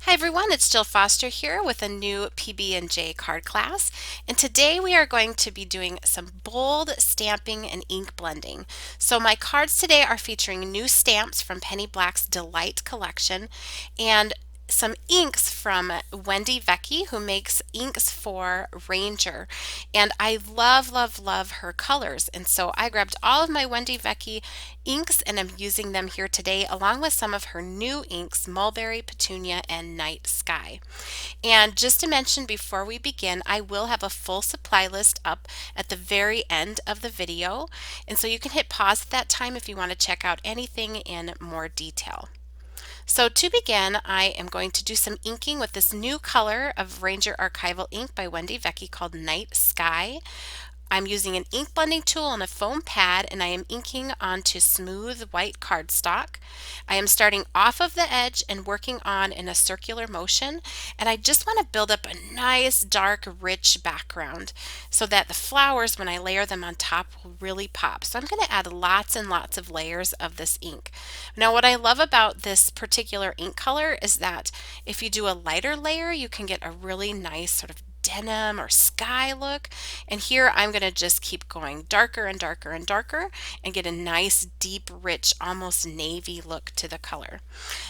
Hi everyone, it's Jill Foster here with a new PB&J card class, and today we are going to be doing some bold stamping and ink blending. So my cards today are featuring new stamps from Penny Black's Delight collection and some inks from Wendy Vecchi, who makes inks for Ranger. And I love her colors. And so I grabbed all of my Wendy Vecchi inks and I'm using them here today along with some of her new inks, Mulberry, Petunia, and Night Sky. And just to mention before we begin, I will have a full supply list up at the very end of the video. And so you can hit pause at that time if you want to check out anything in more detail. So to begin, I am going to do some inking with this new color of Ranger Archival ink by Wendy Vecchi called Night Sky. I'm using an ink blending tool and a foam pad, and I am inking onto smooth white cardstock. I am starting off of the edge and working on in a circular motion, and I just want to build up a nice dark rich background so that the flowers, when I layer them on top, will really pop. So I'm going to add lots and lots of layers of this ink. Now what I love about this particular ink color is that if you do a lighter layer, you can get a really nice sort of denim or sky look, and here I'm going to just keep going darker and darker and darker and get a nice deep rich almost navy look to the color.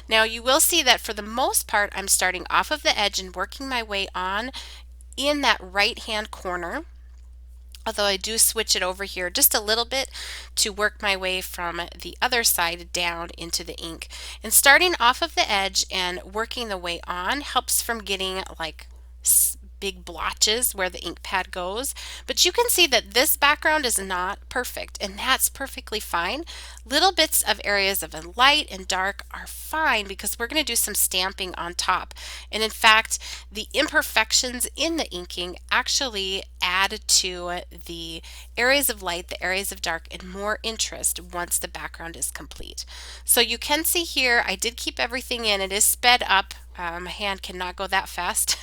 Now you will see that for the most part I'm starting off of the edge and working my way on in that right hand corner, although I do switch it over here just a little bit to work my way from the other side down into the ink. And starting off of the edge and working the way on helps from getting like big blotches where the ink pad goes, but you can see that this background is not perfect, and that's perfectly fine. Little bits of areas of light and dark are fine because we're going to do some stamping on top, and in fact the imperfections in the inking actually add to the areas of light, the areas of dark, and more interest once the background is complete. So you can see here I did keep everything in. It is sped up. My hand cannot go that fast.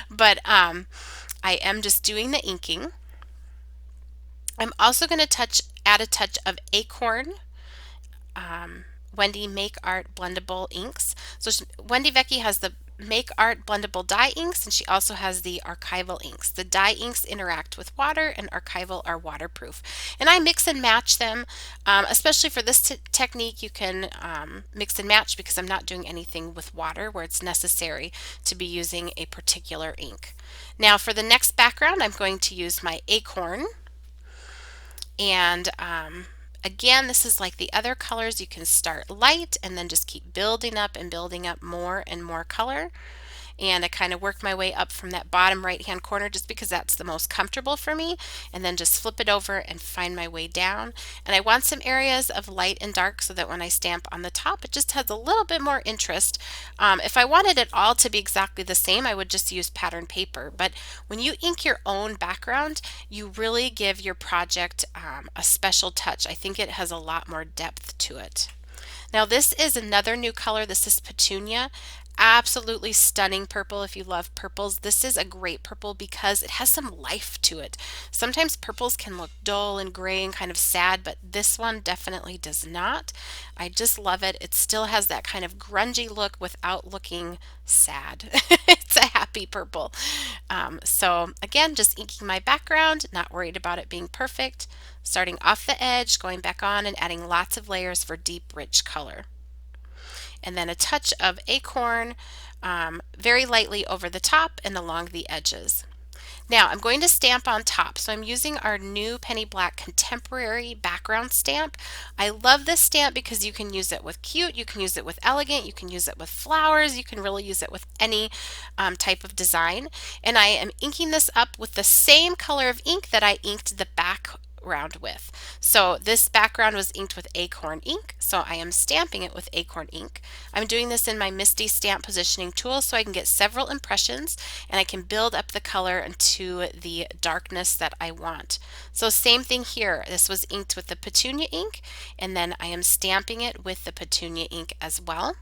But I am just doing the inking. I'm also going to add a touch of Acorn Wendy Make Art blendable inks. So Wendy Vecchi has the Make Art blendable dye inks, and she also has the archival inks. The dye inks interact with water and archival are waterproof. And I mix and match them, especially for this technique. You can mix and match because I'm not doing anything with water where it's necessary to be using a particular ink. Now for the next background, I'm going to use my Acorn, and again, this is like the other colors. You can start light and then just keep building up and building up more and more color. And I kind of work my way up from that bottom right hand corner just because that's the most comfortable for me, and then just flip it over and find my way down. And I want some areas of light and dark so that when I stamp on the top it just has a little bit more interest. If I wanted it all to be exactly the same, I would just use pattern paper, but when you ink your own background you really give your project a special touch. I think it has a lot more depth to it. Now this is another new color. This is Petunia. Absolutely stunning purple if you love purples. This is a great purple because it has some life to it. Sometimes purples can look dull and gray and kind of sad, but this one definitely does not. I just love it. It still has that kind of grungy look without looking sad. It's a happy purple. So again, just inking my background, not worried about it being perfect. Starting off the edge, going back on and adding lots of layers for deep, rich color. And then a touch of Acorn very lightly over the top and along the edges. Now I'm going to stamp on top. So I'm using our new Penny Black Contemporary background stamp. I love this stamp because you can use it with cute, you can use it with elegant, you can use it with flowers, you can really use it with any type of design. And I am inking this up with the same color of ink that I inked the background with. So this background was inked with Acorn ink, so I am stamping it with Acorn ink. I'm doing this in my Misty Stamp Positioning tool so I can get several impressions and I can build up the color into the darkness that I want. So same thing here. This was inked with the Petunia ink, and then I am stamping it with the Petunia ink as well.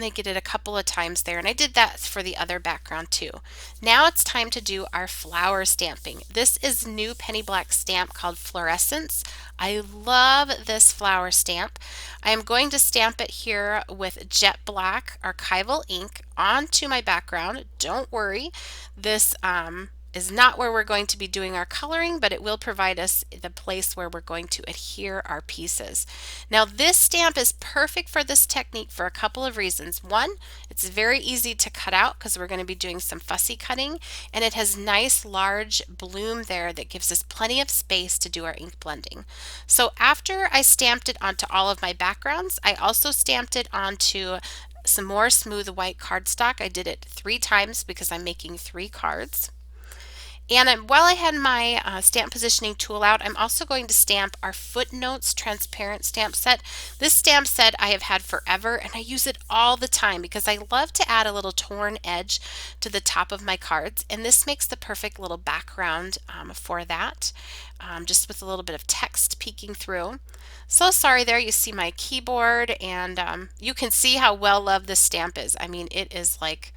and I get it a couple of times there, and I did that for the other background too. Now it's time to do our flower stamping. This is new penny black stamp called Florescence. I love this flower stamp. I am going to stamp it here with jet black archival ink onto my background. Don't worry, this is not where we're going to be doing our coloring, but it will provide us the place where we're going to adhere our pieces. Now this stamp is perfect for this technique for a couple of reasons. One, it's very easy to cut out because we're going to be doing some fussy cutting, and it has nice large bloom there that gives us plenty of space to do our ink blending. So after I stamped it onto all of my backgrounds, I also stamped it onto some more smooth white cardstock. I did it 3 times because I'm making 3 cards. And while I had my stamp positioning tool out, I'm also going to stamp our Footnotes transparent stamp set. This stamp set I have had forever, and I use it all the time because I love to add a little torn edge to the top of my cards, and this makes the perfect little background for that, just with a little bit of text peeking through. So sorry there, you see my keyboard, and you can see how well loved this stamp is. I mean, it is like,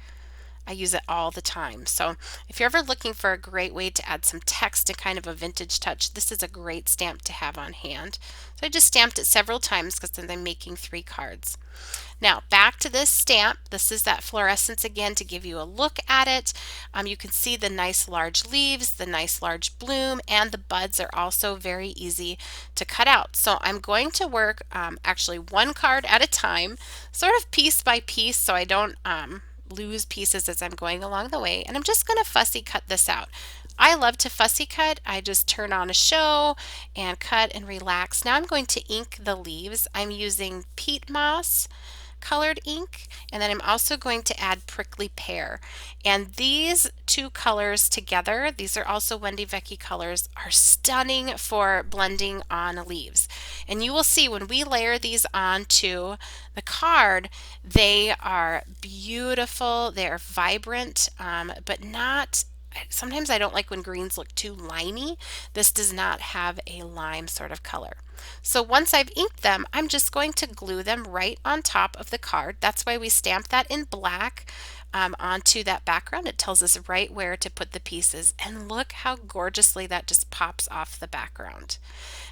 I use it all the time. So if you're ever looking for a great way to add some text and kind of a vintage touch, this is a great stamp to have on hand. So I just stamped it several times because then I'm making 3 cards. Now back to this stamp. This is that Florescence again to give you a look at it. You can see the nice large leaves, the nice large bloom, and the buds are also very easy to cut out. So I'm going to work actually 1 card at a time, sort of piece by piece, so I don't lose pieces as I'm going along the way, and I'm just going to fussy cut this out. I love to fussy cut. I just turn on a show and cut and relax. Now I'm going to ink the leaves. I'm using peat moss colored ink, and then I'm also going to add prickly pear. And these 2 colors together, these are also Wendy Vecchi colors, are stunning for blending on leaves. And you will see when we layer these onto the card, they are beautiful, they are vibrant, but not, sometimes I don't like when greens look too limey. This does not have a lime sort of color. So once I've inked them, I'm just going to glue them right on top of the card. That's why we stamp that in black onto that background. It tells us right where to put the pieces. And look how gorgeously that just pops off the background.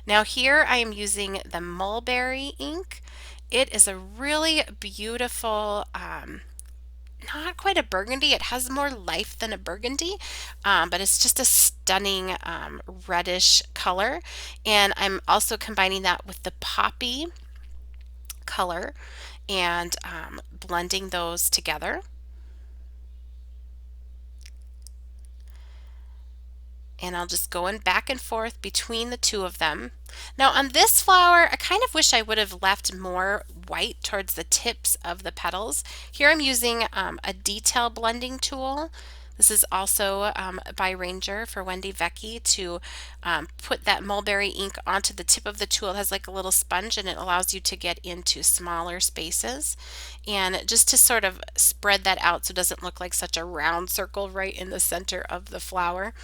Now here I am using the mulberry ink. It is a really beautiful, not quite a burgundy. It has more life than a burgundy, but it's just a stunning reddish color. And I'm also combining that with the poppy color and blending those together. And I'll just go in back and forth between the 2 of them. Now on this flower, I kind of wish I would have left more white towards the tips of the petals. Here I'm using a detail blending tool. This is also by Ranger for Wendy Vecchi to put that mulberry ink onto the tip of the tool. It has like a little sponge, and it allows you to get into smaller spaces. And just to sort of spread that out so it doesn't look like such a round circle right in the center of the flower.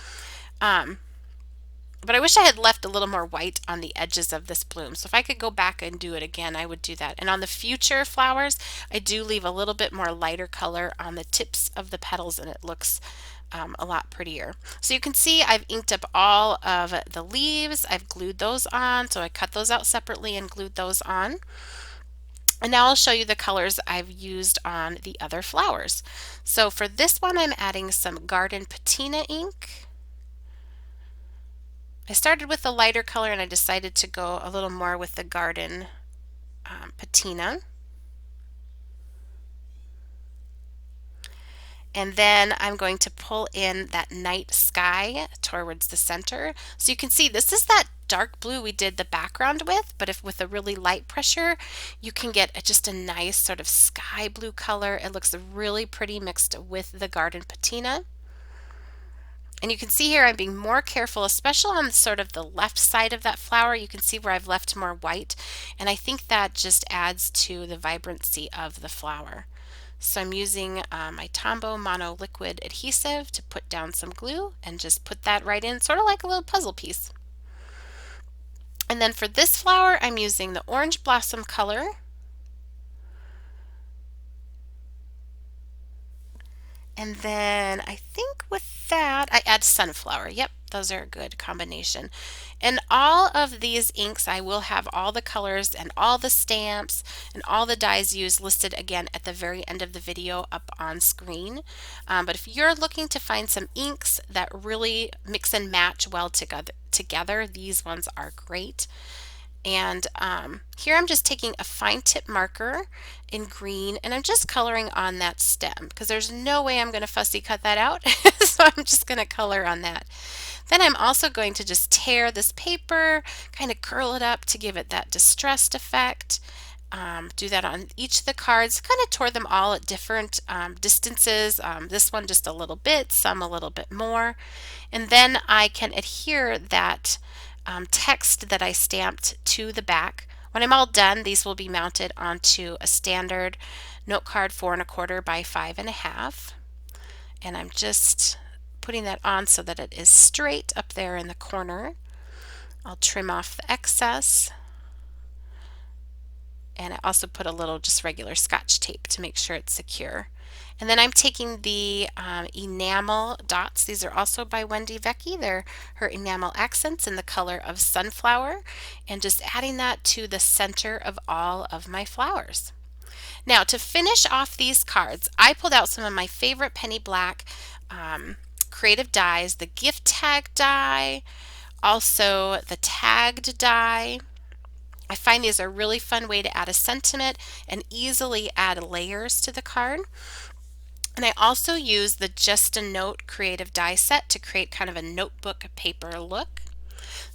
But I wish I had left a little more white on the edges of this bloom. So if I could go back and do it again, I would do that. And on the future flowers, I do leave a little bit more lighter color on the tips of the petals, and it looks a lot prettier. So you can see I've inked up all of the leaves. I've glued those on. So I cut those out separately and glued those on. And now I'll show you the colors I've used on the other flowers. So for this one, I'm adding some Garden Patina ink. I started with the lighter color, and I decided to go a little more with the Garden Patina. And then I'm going to pull in that night sky towards the center. So you can see this is that dark blue we did the background with, but if with a really light pressure, you can get just a nice sort of sky blue color. It looks really pretty mixed with the Garden Patina. And you can see here I'm being more careful, especially on sort of the left side of that flower. You can see where I've left more white, and I think that just adds to the vibrancy of the flower. So I'm using my Tombow Mono Liquid Adhesive to put down some glue and just put that right in, sort of like a little puzzle piece. And then for this flower, I'm using the Orange Blossom color. And then I think with that, I add sunflower. Yep, those are a good combination. And all of these inks, I will have all the colors and all the stamps and all the dyes used listed again at the very end of the video up on screen. But if you're looking to find some inks that really mix and match well together, these ones are great. And here I'm just taking a fine tip marker in green and I'm just coloring on that stem because there's no way I'm going to fussy cut that out. So I'm just going to color on that. Then I'm also going to just tear this paper, kind of curl it up to give it that distressed effect. Do that on each of the cards, kind of tore them all at different distances. This one just a little bit, some a little bit more. And then I can adhere that text that I stamped to the back. When I'm all done, these will be mounted onto a standard note card 4 1/4 by 5 1/2. And I'm just putting that on so that it is straight up there in the corner. I'll trim off the excess. And I also put a little just regular Scotch tape to make sure it's secure. And then I'm taking the enamel dots. These are also by Wendy Vecchi. They're her enamel accents in the color of sunflower, and just adding that to the center of all of my flowers. Now to finish off these cards, I pulled out some of my favorite penny black creative dies, the gift tag die, also the tagged die. I find these are a really fun way to add a sentiment and easily add layers to the card. And I also use the Just a Note creative die set to create kind of a notebook paper look.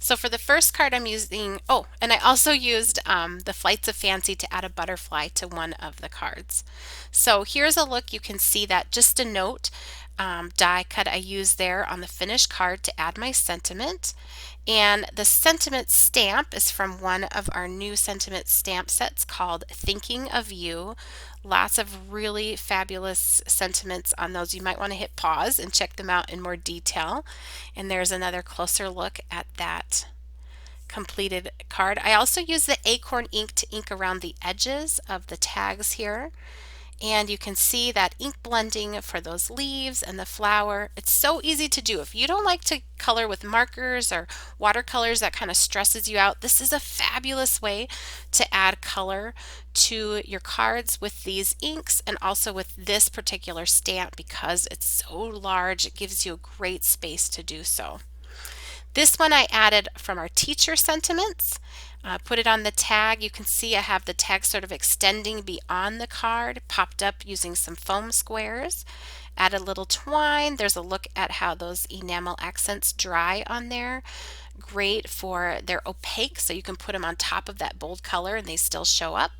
So for the first card I'm using, oh, and I also used the Flights of Fancy to add a butterfly to one of the cards. So here's a look. You can see that Just a Note die cut I used there on the finished card to add my sentiment. And the sentiment stamp is from one of our new sentiment stamp sets called Thinking of You. Lots of really fabulous sentiments on those. You might want to hit pause and check them out in more detail. And there's another closer look at that completed card. I also use the acorn ink to ink around the edges of the tags here. And you can see that ink blending for those leaves and the flower. It's so easy to do. If you don't like to color with markers or watercolors, that kind of stresses you out, this is a fabulous way to add color to your cards with these inks and also with this particular stamp because it's so large. It gives you a great space to do so. This one I added from our teacher sentiments. Put it on the tag. You can see I have the tag sort of extending beyond the card, popped up using some foam squares. Add a little twine. There's a look at how those enamel accents dry on there. Great for, they're opaque, so you can put them on top of that bold color and they still show up.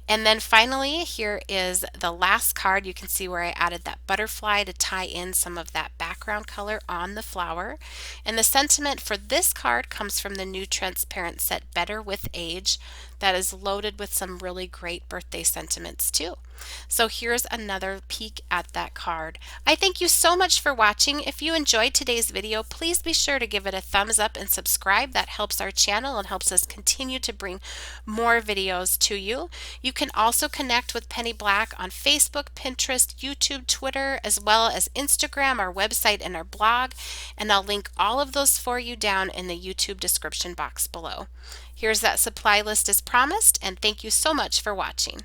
And then finally, here is the last card. You can see where I added that butterfly to tie in some of that background color on the flower. And the sentiment for this card comes from the new transparent set Better with Age that is loaded with some really great birthday sentiments too. So here's another peek at that card. I thank you so much for watching. If you enjoyed today's video, please be sure to give it a thumbs up and subscribe. That helps our channel and helps us continue to bring more videos to you. You can also connect with Penny Black on Facebook, Pinterest, YouTube, Twitter, as well as Instagram, our website, and our blog. And I'll link all of those for you down in the YouTube description box below. Here's that supply list as promised, and thank you so much for watching.